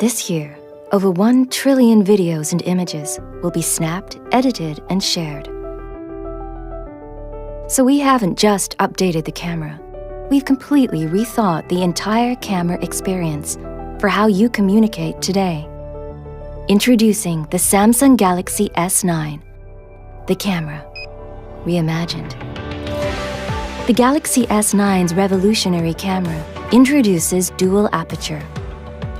This year, over 1 trillion videos and images will be snapped, edited, and shared. So we haven't just updated the camera. We've completely rethought the entire camera experience for how you communicate today. Introducing the Samsung Galaxy S9, the camera, reimagined. The Galaxy S9's revolutionary camera introduces Dual Aperture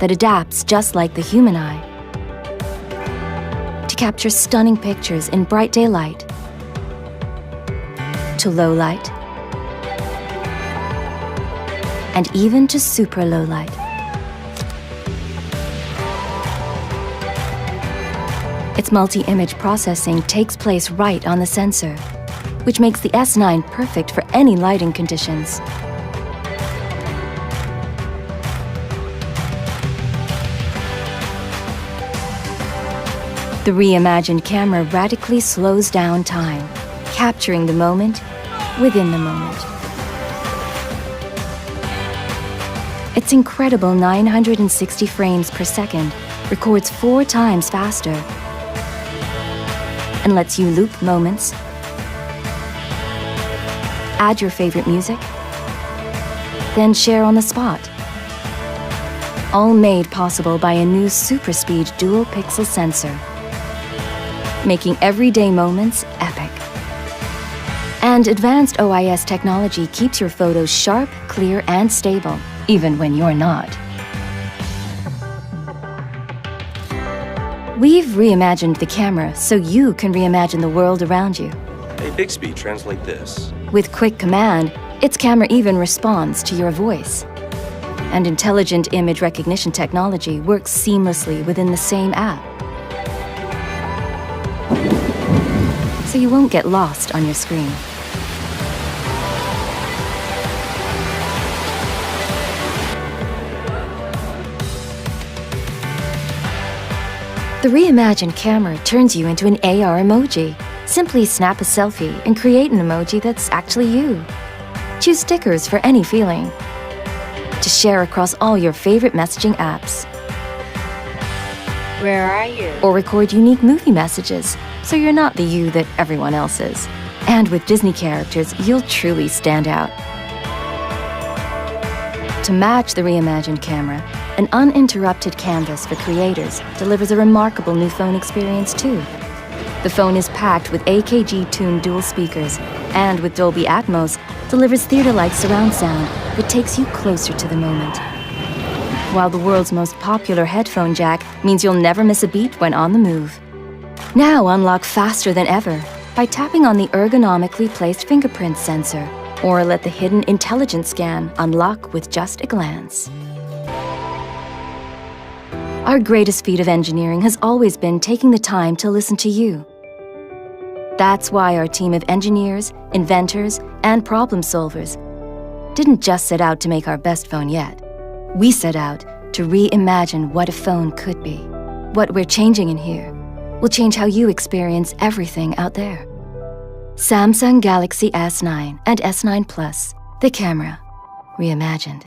that adapts just like the human eye to capture stunning pictures in bright daylight, to low light, and even to super low light. Its multi-image processing takes place right on the sensor, which makes the S9 perfect for any lighting conditions. The reimagined camera radically slows down time, capturing the moment within the moment. Its incredible 960 frames per second records 4 times faster and lets you loop moments, add your favorite music, then share on the spot. All made possible by a new super speed dual pixel sensor, making everyday moments epic. And advanced OIS technology keeps your photos sharp, clear, and stable, even when you're not. We've reimagined the camera so you can reimagine the world around you. Hey Bixby, translate this. With quick command, its camera even responds to your voice. And intelligent image recognition technology works seamlessly within the same app. So you won't get lost on your screen. The reimagined camera turns you into an AR emoji. Simply snap a selfie and create an emoji that's actually you. Choose stickers for any feeling to share across all your favorite messaging apps. Where are you? Or record unique movie messages, so you're not the you that everyone else is. And with Disney characters, you'll truly stand out. To match the reimagined camera, an uninterrupted canvas for creators delivers a remarkable new phone experience too. The phone is packed with AKG-tuned dual speakers, and with Dolby Atmos, delivers theater-like surround sound that takes you closer to the moment. While the world's most popular headphone jack means you'll never miss a beat when on the move. Now unlock faster than ever by tapping on the ergonomically placed fingerprint sensor, or let the hidden intelligence scan unlock with just a glance. Our greatest feat of engineering has always been taking the time to listen to you. That's why our team of engineers, inventors, and problem solvers didn't just set out to make our best phone yet. We set out to reimagine what a phone could be. What we're changing in here will change how you experience everything out there. Samsung Galaxy S9 and S9 Plus, the camera, reimagined.